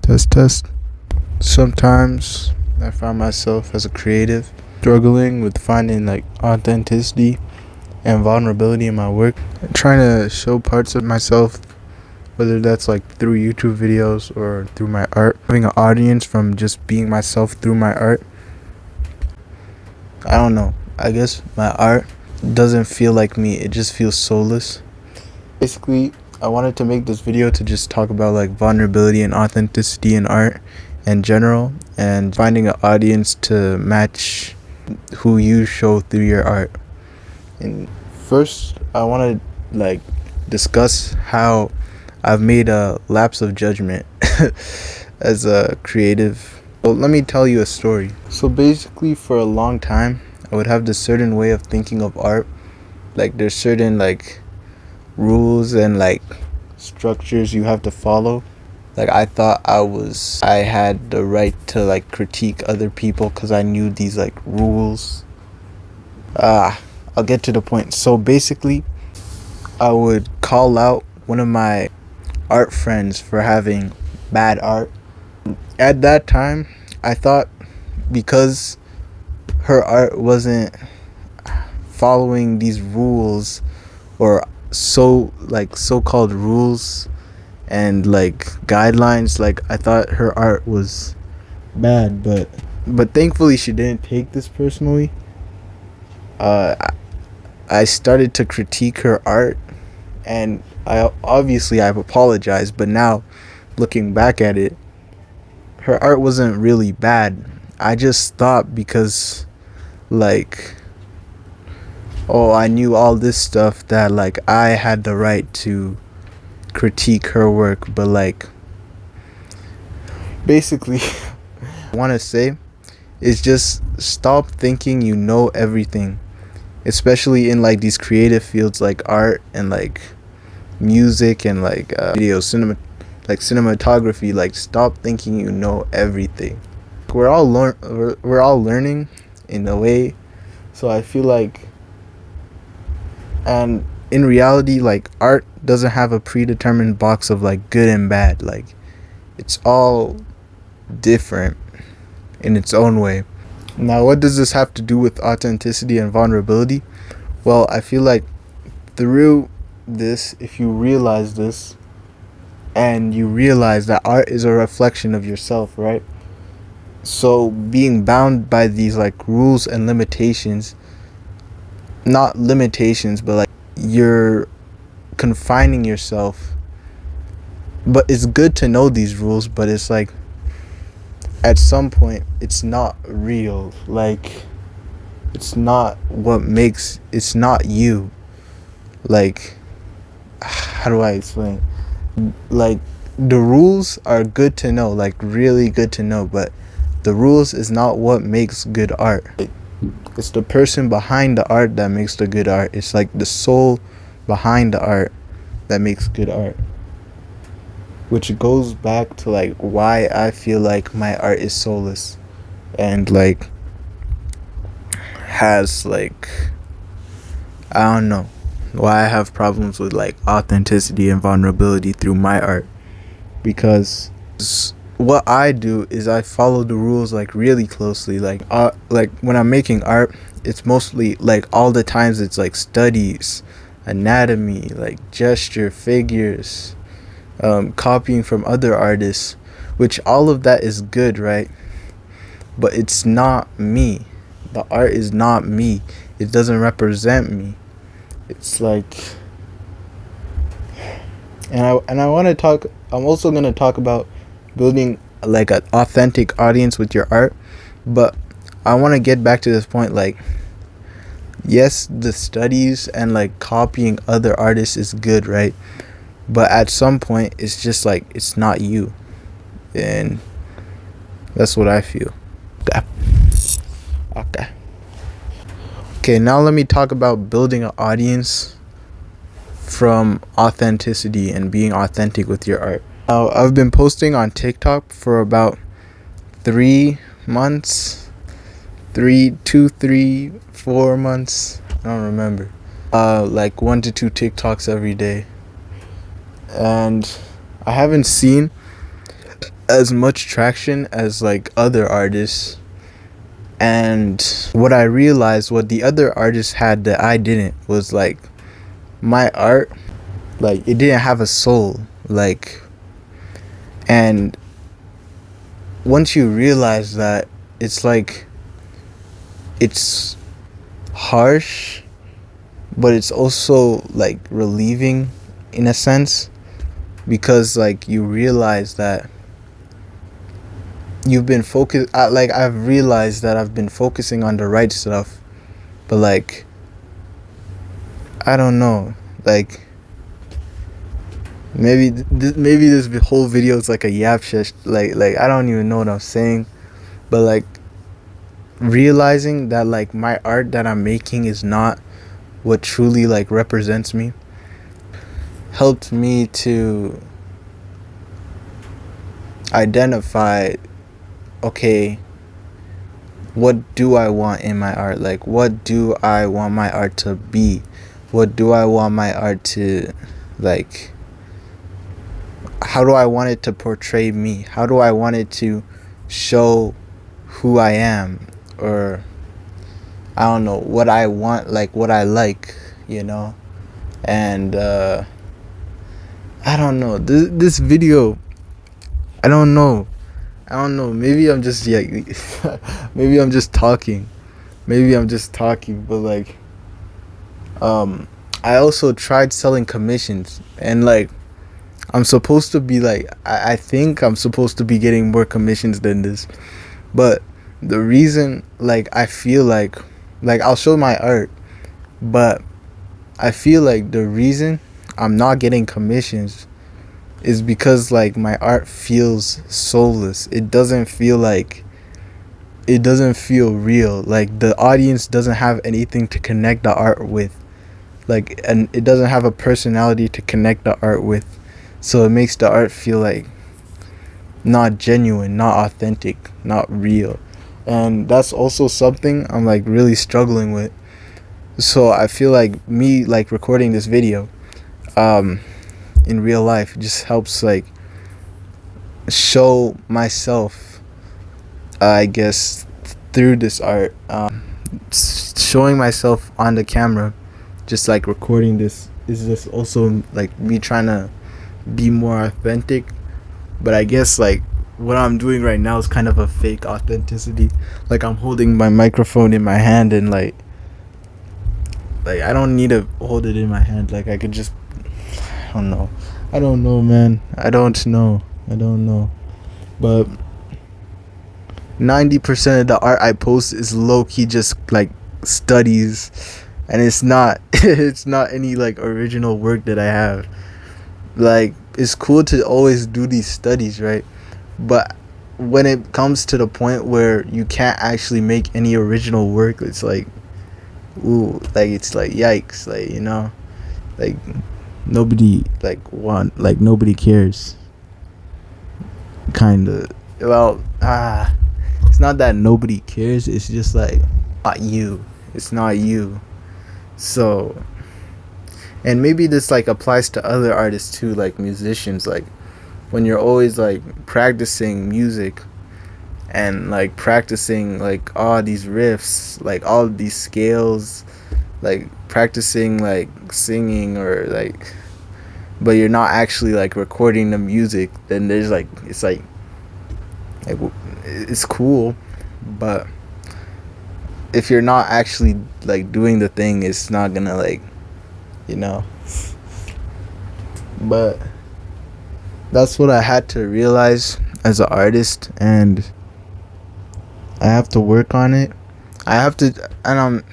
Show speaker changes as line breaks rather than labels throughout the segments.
Test, test. Sometimes I find myself as a creative struggling with finding like authenticity and vulnerability in my work. Trying to show parts of myself, whether that's like through YouTube videos or through my art. Having an audience from just being myself through my art. I don't know. I guess my art doesn't feel like me. It just feels soulless. Basically, I wanted to make this video to just talk about like vulnerability and authenticity in art in general, and finding an audience to match who you show through your art. And first, I want to like discuss how I've made a lapse of judgment as a creative. Well, let me tell you a story. So basically, for a long time, I would have this certain way of thinking of art. Like there's certain like rules and like structures you have to follow. Like I thought I had the right to like critique other people because I knew these like rules. I'll get to the point. So basically, I would call out one of my art friends for having bad art. At that time, I thought because her art wasn't following these rules, or so-called rules and like guidelines, like I thought her art was bad, but thankfully she didn't take this personally. I started to critique her art, and I've apologized, but now looking back at it, her art wasn't really bad. I just stopped because like, oh, I knew all this stuff that like I had the right to critique her work. But like basically I want to say is just stop thinking you know everything, especially in like these creative fields like art and like music and like cinematography. Like stop thinking you know everything. We're all learning in a way. So I feel like, and in reality, like art doesn't have a predetermined box of like good and bad. Like it's all different in its own way. Now, what does this have to do with authenticity and vulnerability? Well, I feel like through this, if you realize this and you realize that art is a reflection of yourself, right? So being bound by these like rules and limitations, not limitations, but like you're confining yourself. But it's good to know these rules, but it's like at some point it's not real. Like it's not it's not you. Like, how do I explain? Like the rules are good to know, like really good to know, but the rules is not what makes good art. It's the person behind the art that makes the good art. It's like the soul behind the art that makes good art. Which goes back to like why I feel like my art is soulless and like has like, I don't know why I have problems with like authenticity and vulnerability through my art. Because what I do is I follow the rules like really closely. Like when I'm making art, it's mostly like all the times it's like studies, anatomy, like gesture, figures, copying from other artists, which all of that is good, right? But it's not me. The art is not me. It doesn't represent me. It's like, and I want to talk. I'm also gonna talk about building like an authentic audience with your art, but I want to get back to this point. Like, yes, the studies and like copying other artists is good, right? But at some point, it's just like it's not you, and that's what I feel. Okay. Now let me talk about building an audience from authenticity and being authentic with your art. Now, I've been posting on TikTok for about 3 months, 4 months. I don't remember. Like 1 to 2 TikToks every day, and I haven't seen as much traction as like other artists. And what I realized, what the other artists had that I didn't, was like my art, like it didn't have a soul. Like, and once you realize that, it's like it's harsh, but it's also like relieving in a sense, because like you realize that you've been focused, like I've realized that I've been focusing on the right stuff, but like I don't know, like maybe maybe this whole video is like a yap shish, like I don't even know what I'm saying, but like realizing that like my art that I'm making is not what truly like represents me helped me to identify, okay, what do I want in my art? Like, what do I want my art to be? What do I want my art to, like, how do I want it to portray me? How do I want it to show who I am? Or, I don't know, what I want, like, what I like, you know? And, I don't know. This video, I don't know. Maybe I'm just maybe I'm just talking. But like, I also tried selling commissions, and like, I'm supposed to be like, I think I'm supposed to be getting more commissions than this, but the reason, like, I feel like I'll show my art, but I feel like the reason I'm not getting commissions is because like my art feels soulless. It doesn't feel real. Like the audience doesn't have anything to connect the art with. Like, and it doesn't have a personality to connect the art with. So it makes the art feel like not genuine, not authentic, not real. And that's also something I'm like really struggling with. So I feel like me like recording this video in real life just helps like show myself, I guess, through this art, showing myself on the camera, just like recording this is just also like me trying to be more authentic. But I guess like what I'm doing right now is kind of a fake authenticity. Like I'm holding my microphone in my hand, and like I don't need to hold it in my hand. Like I could just, I don't know, man. I don't know. But 90% of the art I post is low-key just like studies, and it's not it's not any like original work that I have. Like, it's cool to always do these studies, right? But when it comes to the point where you can't actually make any original work, it's like, ooh, like it's like yikes, like, you know, like nobody nobody cares, kind of. Well, it's not that nobody cares, it's just like it's not you. So, and maybe this like applies to other artists too, like musicians. Like when you're always like practicing music and like practicing like all these riffs, like all these scales, like practicing like singing, or like, but you're not actually like recording the music, then there's like, it's like it's cool, but if you're not actually like doing the thing, it's not gonna like, you know. But that's what I had to realize as an artist, and I have to work on it. And I'm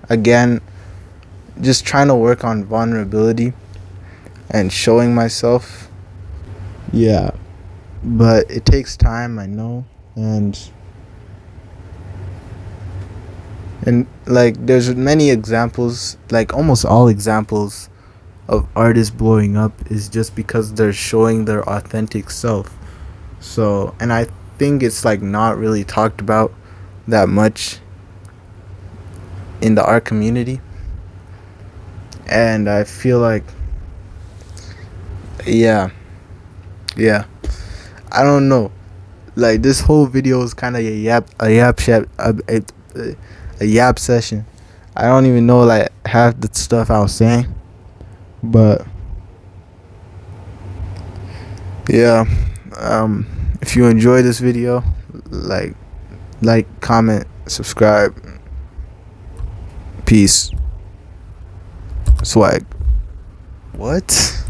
again just trying to work on vulnerability and showing myself. Yeah, but it takes time, I know. And like there's many examples, like almost all examples of artists blowing up is just because they're showing their authentic self. So, and I think it's like not really talked about that much in the art community. And I feel like, yeah, I don't know. Like this whole video is kind of a yap session. I don't even know like half the stuff I was saying, but yeah. If you enjoy this video, like, comment, subscribe. Peace. Swag. What?